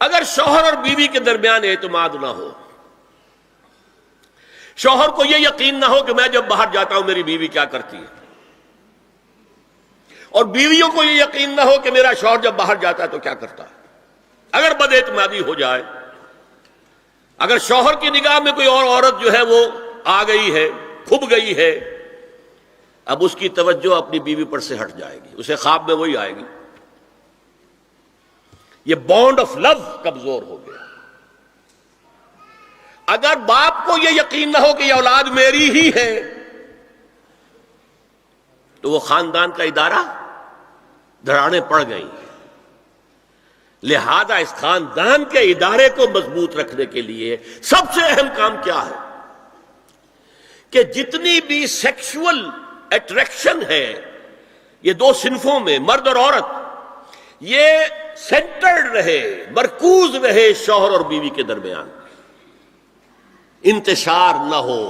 اگر شوہر اور بیوی کے درمیان اعتماد نہ ہو، شوہر کو یہ یقین نہ ہو کہ میں جب باہر جاتا ہوں میری بیوی کیا کرتی ہے، اور بیویوں کو یہ یقین نہ ہو کہ میرا شوہر جب باہر جاتا ہے تو کیا کرتا ہے، اگر بد اعتمادی ہو جائے، اگر شوہر کی نگاہ میں کوئی اور عورت جو ہے وہ آ گئی ہے، کھب گئی ہے، اب اس کی توجہ اپنی بیوی پر سے ہٹ جائے گی، اسے خواب میں وہی آئے گی، یہ بانڈ آف لو کمزور ہو گیا۔ اگر باپ کو یہ یقین نہ ہو کہ یہ اولاد میری ہی ہے تو وہ خاندان کا ادارہ دراڑیں پڑ گئی۔ لہذا اس خاندان کے ادارے کو مضبوط رکھنے کے لیے سب سے اہم کام کیا ہے کہ جتنی بھی سیکشول اٹریکشن ہے یہ دو صنفوں میں، مرد اور عورت، یہ سینٹرڈ رہے، مرکوز رہے شوہر اور بیوی کے درمیان، انتشار نہ ہو،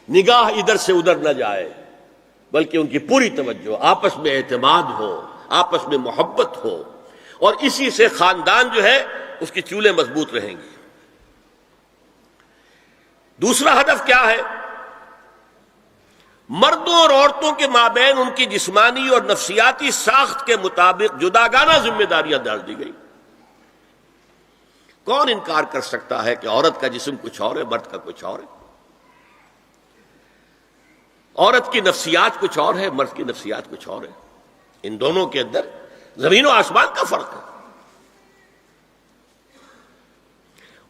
نگاہ ادھر سے ادھر نہ جائے، بلکہ ان کی پوری توجہ، آپس میں اعتماد ہو، آپس میں محبت ہو، اور اسی سے خاندان جو ہے اس کی چولیں مضبوط رہیں گی۔ دوسرا ہدف کیا ہے؟ مردوں اور عورتوں کے مابین ان کی جسمانی اور نفسیاتی ساخت کے مطابق جداگانہ ذمہ داریاں ڈال دی گئی۔ کون انکار کر سکتا ہے کہ عورت کا جسم کچھ اور ہے، مرد کا کچھ اور ہے؟ عورت کی نفسیات کچھ اور ہے، مرد کی نفسیات کچھ اور ہے، ان دونوں کے اندر زمین و آسمان کا فرق ہے۔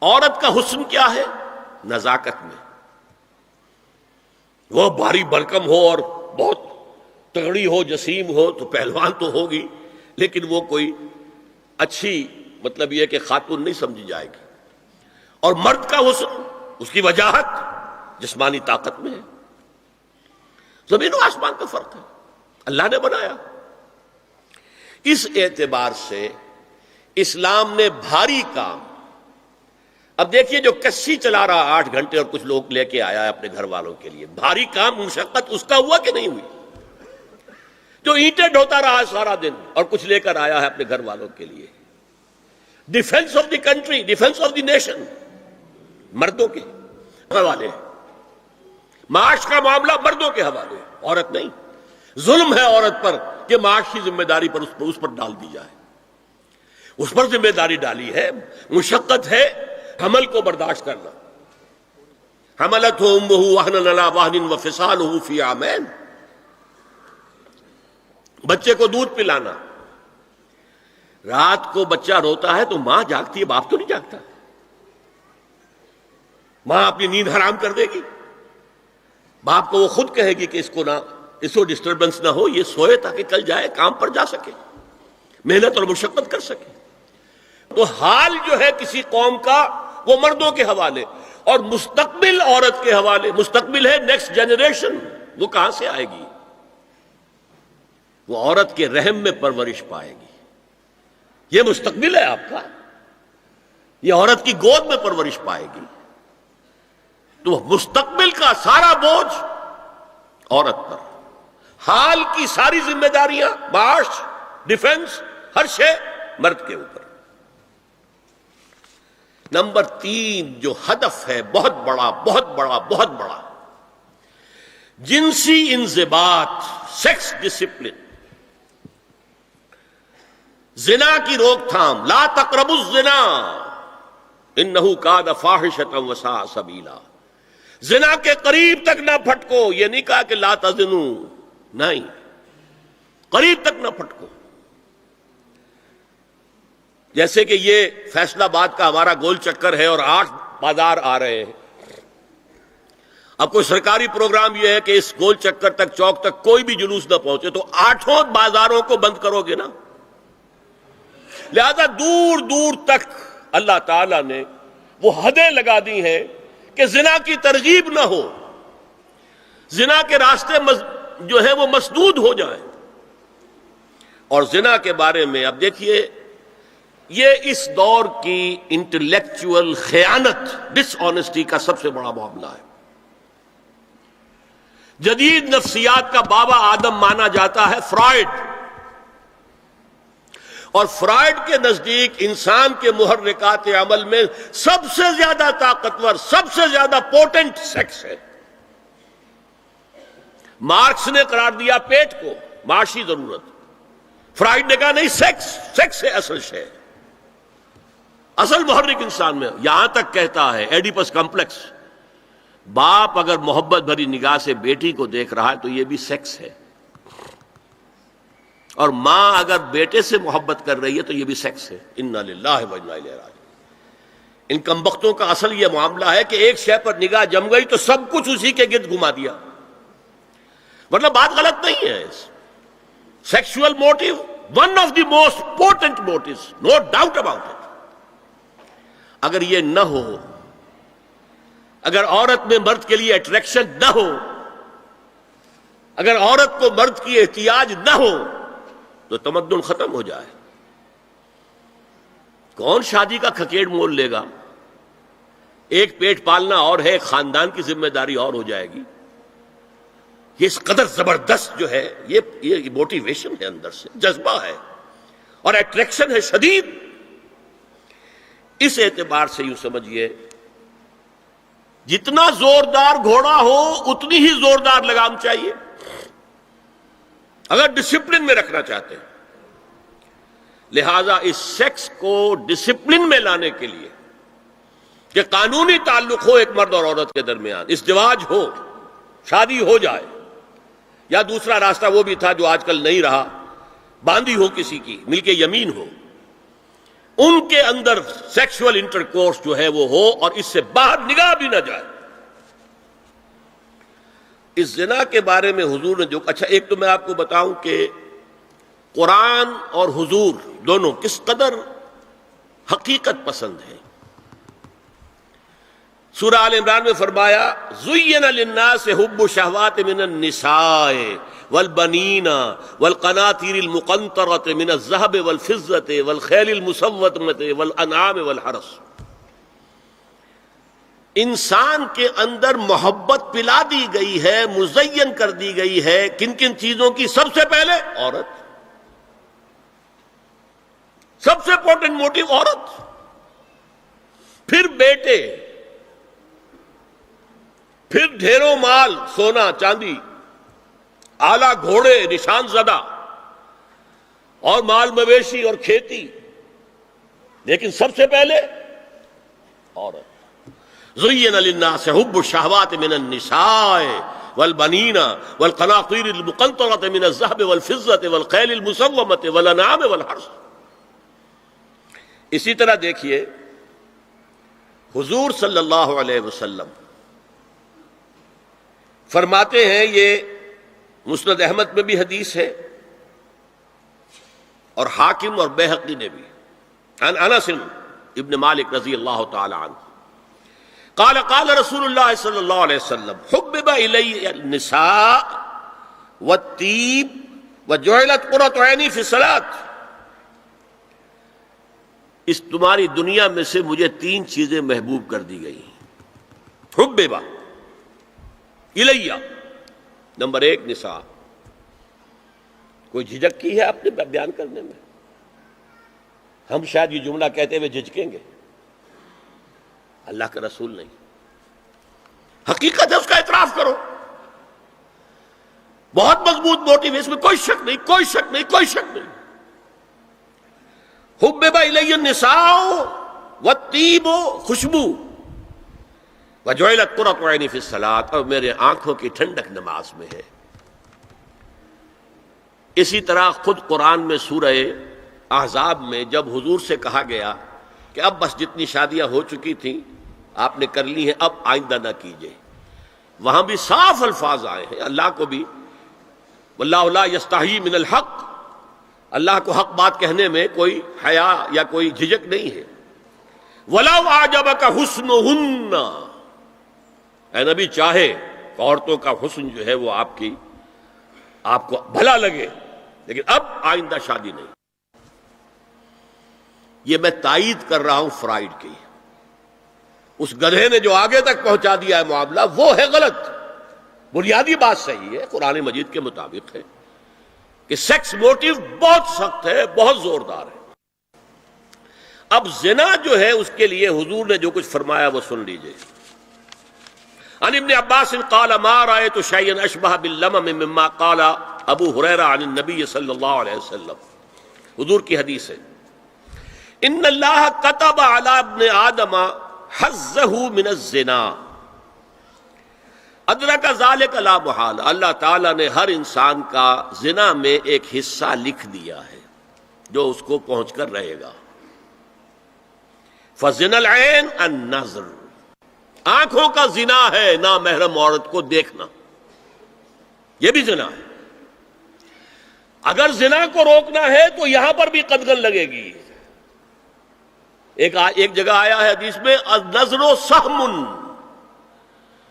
عورت کا حسن کیا ہے؟ نزاکت میں، وہ بھاری بھرکم ہو اور بہت تگڑی ہو، جسیم ہو تو پہلوان تو ہوگی، لیکن وہ کوئی اچھی مطلب یہ کہ خاتون نہیں سمجھی جائے گی۔ اور مرد کا حسن، اس کی وجاہت جسمانی طاقت میں ہے۔ زمین و آسمان کا فرق ہے، اللہ نے بنایا۔ اس اعتبار سے اسلام نے بھاری کام، اب دیکھیے جو کشتی چلا رہا 8 گھنٹے اور کچھ لوگ لے کے آیا ہے اپنے گھر والوں کے لیے، بھاری کام، مشقت اس کا ہوا کہ نہیں ہوئی؟ جو اینٹیں ڈھوتا رہا سارا دن اور کچھ لے کر آیا ہے اپنے گھر والوں کے لیے، defence of the country, defence of the nation, مردوں کے حوالے ہے۔ معاش کا معاملہ مردوں کے حوالے ہے، عورت نہیں۔ ظلم ہے عورت پر کہ معاش کی ذمہ داری پر اس پر ڈال دی جائے، اس پر ذمہ داری ڈالی ہے، مشقت ہے حمل کو برداشت کرنا۔ حملتہ امہ وہنا علی وہن وفصالہ فی عامین، بچے کو دودھ پلانا، رات کو بچہ روتا ہے تو ماں جاگتی ہے، باپ تو نہیں جاگتا۔ ماں اپنی نیند حرام کر دے گی، باپ کو وہ خود کہے گی کہ اس کو ڈسٹربنس نہ ہو، یہ سوئے تاکہ کل جائے کام پر جا سکے، محنت اور مشقت کر سکے۔ تو حال جو ہے کسی قوم کا وہ مردوں کے حوالے، اور مستقبل عورت کے حوالے۔ مستقبل ہے نیکسٹ جنریشن، وہ کہاں سے آئے گی؟ وہ عورت کے رحم میں پرورش پائے گی۔ یہ مستقبل ہے آپ کا، یہ عورت کی گود میں پرورش پائے گی۔ تو مستقبل کا سارا بوجھ عورت پر، حال کی ساری ذمہ داریاں، معاش، ڈیفنس، ہر شے مرد کے اوپر۔ نمبر 3 جو ہدف ہے بہت بڑا بہت بڑا بہت بڑا، جنسی انضباط، سیکس ڈسپلن، زنا کی روک تھام۔ لا تقربوا الزنا انہ کان فاحشۃ وساء سبیلا، زنا کے قریب تک نہ پھٹکو۔ یہ نہیں کہا کہ لا تزنوا، نہیں، قریب تک نہ پھٹکو۔ جیسے کہ یہ فیصل آباد کا ہمارا گول چکر ہے اور 8 بازار آ رہے ہیں، اب کوئی سرکاری پروگرام یہ ہے کہ اس گول چکر تک، چوک تک کوئی بھی جلوس نہ پہنچے، تو 8 بازاروں کو بند کرو گے نا۔ لہذا دور دور تک اللہ تعالیٰ نے وہ حدیں لگا دی ہیں کہ زنا کی ترغیب نہ ہو، زنا کے راستے جو ہے وہ مسدود ہو جائیں۔ اور زنا کے بارے میں اب دیکھیے، یہ اس دور کی انٹلیکچول خیانت، ڈس آنیسٹی کا سب سے بڑا معاملہ ہے۔ جدید نفسیات کا بابا آدم مانا جاتا ہے فرائڈ، اور فرائڈ کے نزدیک انسان کے محرکات عمل میں سب سے زیادہ طاقتور، سب سے زیادہ پوٹنٹ سیکس ہے۔ مارکس نے قرار دیا پیٹ کو معاشی ضرورت، فرائڈ نے کہا نہیں، سیکس ہے اصل شے، اصل محرک انسان میں۔ یہاں تک کہتا ہے ایڈیپس کمپلیکس، باپ اگر محبت بھری نگاہ سے بیٹی کو دیکھ رہا ہے تو یہ بھی سیکس ہے، اور ماں اگر بیٹے سے محبت کر رہی ہے تو یہ بھی سیکس ہے۔ انا للہ و انا الیہ راجعون۔ ان کمبختوں کا اصل یہ معاملہ ہے کہ ایک شے پر نگاہ جم گئی تو سب کچھ اسی کے گرد گھما دیا۔ مطلب بات غلط نہیں ہے، sexual motive one of the most important motives, no doubt about it. اگر یہ نہ ہو، اگر عورت میں مرد کے لیے اٹریکشن نہ ہو، اگر عورت کو مرد کی احتیاج نہ ہو تو تمدن ختم ہو جائے۔ کون شادی کا کھکیڑ مول لے گا؟ ایک پیٹ پالنا اور ہے، ایک خاندان کی ذمہ داری اور ہو جائے گی۔ یہ اس قدر زبردست جو ہے، یہ موٹیویشن ہے، اندر سے جذبہ ہے اور اٹریکشن ہے شدید۔ اس اعتبار سے یوں سمجھیے، جتنا زوردار گھوڑا ہو اتنی ہی زوردار لگام چاہیے اگر ڈسپلن میں رکھنا چاہتے ہیں۔ لہذا اس سیکس کو ڈسپلن میں لانے کے لیے کہ قانونی تعلق ہو ایک مرد اور عورت کے درمیان، ازدواج ہو، شادی ہو جائے، یا دوسرا راستہ وہ بھی تھا جو آج کل نہیں رہا، باندھی ہو کسی کی، مل کے یمین ہو، ان کے اندر سیکشول انٹرکورس جو ہے وہ ہو اور اس سے باہر نگاہ بھی نہ جائے۔ اس زنا کے بارے میں حضور نے جو، اچھا ایک تو میں آپ کو بتاؤں کہ قرآن اور حضور دونوں کس قدر حقیقت پسند ہیں۔ سورہ آل عمران میں فرمایا زُيِّنَ لِلنَّاسِ حُبُّ الشَّهَوَاتِ مِنَ النِّسَاءِ وَالْبَنِينَ وَالْقَنَاطِيرِ الْمُقَنطَرَةِ مِنَ الذَّهَبِ وَالْفِضَّةِ وَالْخَيْلِ الْمُسَوَّمَةِ وَالْأَنْعَامِ وَالْحَرْثِ۔ انسان کے اندر محبت پلا دی گئی ہے، مزین کر دی گئی ہے، کن کن چیزوں کی؟ سب سے پہلے عورت، سب سے امپورٹنٹ موٹیو عورت، پھر بیٹے، پھر ڈھیروں مال، سونا چاندی، آلہ گھوڑے نشان زدہ، اور مال مویشی اور کھیتی، لیکن سب سے پہلے عورت۔ زُيِّنَ لِلنَّاسِ حُبُّ الشَّهَوَاتِ مِنَ النِّسَاءِ وَالْبَنِينَ وَالْقَنَاطِيرِ الْمُقَنطَرَةِ مِنَ الذَّهَبِ وَالْفِضَّةِ وَالْخَيْلِ الْمُسَوَّمَةِ وَالْأَنْعَامِ وَالْحَرْثِ۔ اسی طرح دیکھیے حضور صلی اللہ علیہ وسلم فرماتے ہیں، یہ مسند احمد میں بھی حدیث ہے اور حاکم اور بیہقی نے بھی، عن انس ابن مالک رضی اللہ تعالی عنہ قال قال رسول اللہ صلی اللہ علیہ وسلم حبب الی النساء والطیب وجعلت قرۃ عینی فی الصلاۃ۔ اس تمہاری دنیا میں سے مجھے تین چیزیں محبوب کر دی گئی۔ حبب الیہ، نمبر ایک نساء۔ کوئی جھجک کی ہے آپ نے بیان کرنے میں؟ ہم شاید یہ جملہ کہتے ہوئے جھجکیں گے، اللہ کا رسول نہیں۔ حقیقت ہے، اس کا اعتراف کرو، بہت مضبوط موٹیو ہے، اس میں کوئی شک نہیں، کوئی شک نہیں، کوئی شک نہیں۔ حبب الی النساء والطیب، خوشبو، وجعلت قرۃ عینی فی الصلاۃ، اور میرے آنکھوں کی ٹھنڈک نماز میں ہے۔ اسی طرح خود قرآن میں سورہ احزاب میں جب حضور سے کہا گیا کہ اب بس جتنی شادیاں ہو چکی تھیں آپ نے کر لی ہیں، اب آئندہ نہ کیجیے، وہاں بھی صاف الفاظ آئے ہیں، اللہ کو بھی واللہ لا یستحیی من الحق، اللہ کو حق بات کہنے میں کوئی حیا یا کوئی جھجک نہیں ہے۔ وَلَوْ أَعْجَبَكَ حُسْنُهُنَّ، اے نبی چاہے عورتوں کا حسن جو ہے وہ آپ کو بھلا لگے، لیکن اب آئندہ شادی نہیں۔ یہ میں تائید کر رہا ہوں فرائڈ کی، اس گدھے نے جو آگے تک پہنچا دیا ہے معاملہ وہ ہے غلط۔ بنیادی بات صحیح ہے، قرآن مجید کے مطابق ہے کہ سیکس موٹیو بہت سخت ہے، بہت زوردار ہے، اب زنا جو ہے اس کے لیے حضور نے جو کچھ فرمایا وہ سن لیجئے. عن ابن عباس قال ما رأيت شيئا اشبه باللمم مما قال ابو ہریرہ عن النبی صلی اللہ علیہ وسلم. حضور کی حدیث ہے ان اللہ كتب على ابن آدم حظه من الزنا ادرک ذلك لا محال. اللہ تعالیٰ نے ہر انسان کا زنا میں ایک حصہ لکھ دیا ہے جو اس کو پہنچ کر رہے گا. فزنا العین النظر، آنکھوں کا زنا ہے نامحرم عورت کو دیکھنا، یہ بھی زنا ہے. اگر زنا کو روکنا ہے تو یہاں پر بھی قدغن لگے گی. ایک جگہ آیا ہے حدیث میں النظر سہم،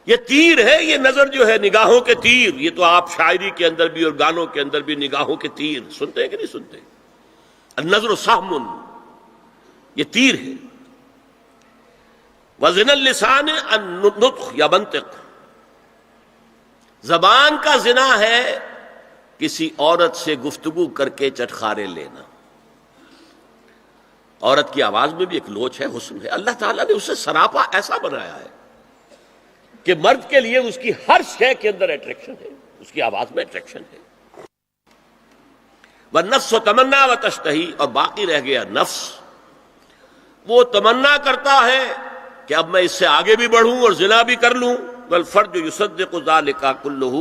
یہ تیر ہے. یہ نظر جو ہے نگاہوں کے تیر، یہ تو آپ شاعری کے اندر بھی اور گانوں کے اندر بھی نگاہوں کے تیر سنتے ہیں کہ نہیں سنتے؟ النظر سہم، یہ تیر ہے. وزن اللسان النطق یا منطق، زبان کا زنا ہے کسی عورت سے گفتگو کر کے چٹخارے لینا. عورت کی آواز میں بھی ایک لوچ ہے، حسن ہے. اللہ تعالیٰ نے اسے سراپا ایسا بنایا ہے کہ مرد کے لیے اس کی ہر شے کے اندر اٹریکشن ہے، اس کی آواز میں اٹریکشن ہے. والنفس تمنا وتشتہی، اور باقی رہ گیا نفس، وہ تمنا کرتا ہے کہ اب میں اس سے آگے بھی بڑھوں اور زنا بھی کر لوں. والفرج یصدق ذلک کلہ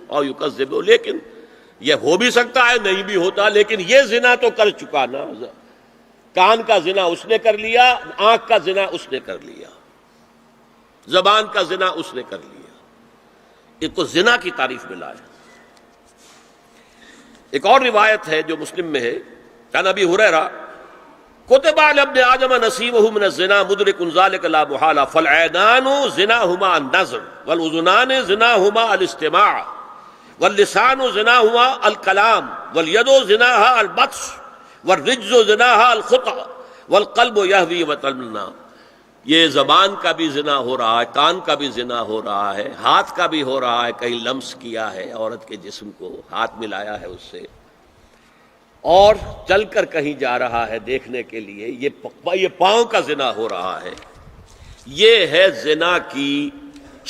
او یکذب، لیکن یہ ہو بھی سکتا ہے نہیں بھی ہوتا، لیکن یہ زنا تو کر چکا نا. کان کا زنا اس نے کر لیا، آنکھ کا زنا اس نے کر لیا، زبان کا زنا اس نے کر لیا. ایک تو زنا کی تعریف میں لایا. ایک اور روایت ہے جو مسلم میں ہے، عن ابی ہریرہ کتب علی ابن آدم نصیبہ من الزنا مدرک ذلک لا محالہ فالعینان زناہما النظر والاذنان زناہما الاستماع واللسان زناہما الکلام والید زناہا البطش والرجز زناہا الخطأ والقلب یہوی وتمنا. یہ زبان کا بھی زنا ہو رہا ہے، کان کا بھی زنا ہو رہا ہے، ہاتھ کا بھی ہو رہا ہے، کہیں لمس کیا ہے عورت کے جسم کو، ہاتھ ملایا ہے اس سے، اور چل کر کہیں جا رہا ہے دیکھنے کے لیے، یہ پاؤں کا زنا ہو رہا ہے. یہ ہے زنا کی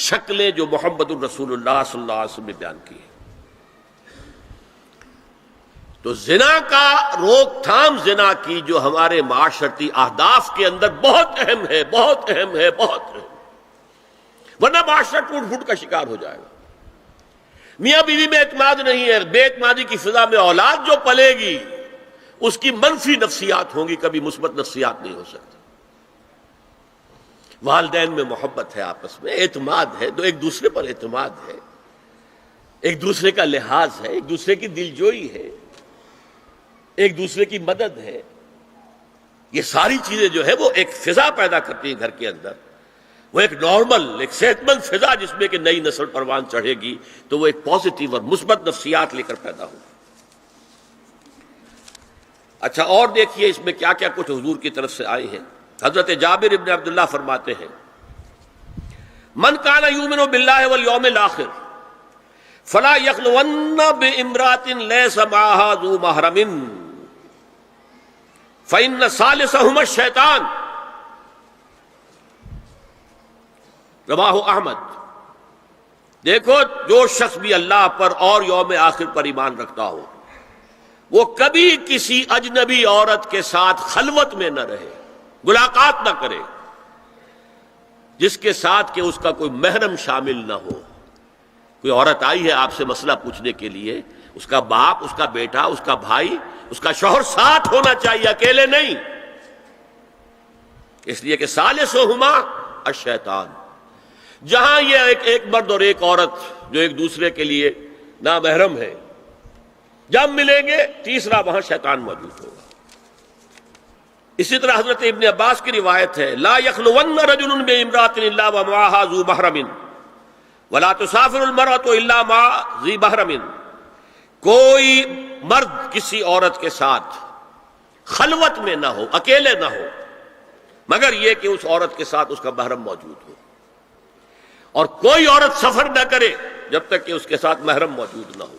شکلیں جو محمد الرسول اللہ صلی اللہ علیہ وسلم نے بیان کی ہے. تو زنا کا روک تھام، زنا کی جو ہمارے معاشرتی اہداف کے اندر بہت اہم ہے، بہت اہم ہے، بہت اہم، ورنہ معاشرہ ٹوٹ پھوٹ کا شکار ہو جائے گا. میاں بیوی میں اعتماد نہیں ہے، بے اعتمادی کی فضا میں اولاد جو پلے گی اس کی منفی نفسیات ہوں گی، کبھی مثبت نفسیات نہیں ہو سکتی. والدین میں محبت ہے، آپس میں اعتماد ہے، تو ایک دوسرے پر اعتماد ہے، ایک دوسرے کا لحاظ ہے، ایک دوسرے کی دلجوئی ہے، ایک دوسرے کی مدد ہے. یہ ساری چیزیں جو ہے وہ ایک فضا پیدا کرتی ہیں گھر کے اندر. وہ ایک نارمل، ایک صحت مند فضا جس میں کہ نئی نسل پروان چڑھے گی تو وہ ایک پازیٹیو اور مثبت نفسیات لے کر پیدا ہوگی. اچھا، اور دیکھیے اس میں کیا کیا کچھ حضور کی طرف سے آئے ہیں. حضرت جابر ابن عبداللہ فرماتے ہیں من کان یؤمن باللہ والیوم الآخر فلا یخلون بامرأۃ لیس معها ذو محرم فإن ثالثہما الشیطان. رواہ احمد. دیکھو، جو شخص بھی اللہ پر اور یوم آخر پر ایمان رکھتا ہو وہ کبھی کسی اجنبی عورت کے ساتھ خلوت میں نہ رہے، ملاقات نہ کرے جس کے ساتھ کہ اس کا کوئی محرم شامل نہ ہو. کوئی عورت آئی ہے آپ سے مسئلہ پوچھنے کے لیے، اس کا باپ، اس کا بیٹا، اس کا بھائی، اس کا شوہر ساتھ ہونا چاہیے، اکیلے نہیں. اس لیے کہ ثالثہما الشیطان. جہاں یہ ایک مرد اور ایک عورت جو ایک دوسرے کے لیے نامحرم ہے، جب ملیں گے تیسرا وہاں شیطان موجود ہوگا. اسی طرح حضرت ابن عباس کی روایت ہے لا یخلون رجل بامرأۃ الا ومعها ذو محرم ولا تسافر المرأة الا مع ذی محرم. کوئی مرد کسی عورت کے ساتھ خلوت میں نہ ہو، اکیلے نہ ہو، مگر یہ کہ اس عورت کے ساتھ اس کا محرم موجود ہو. اور کوئی عورت سفر نہ کرے جب تک کہ اس کے ساتھ محرم موجود نہ ہو.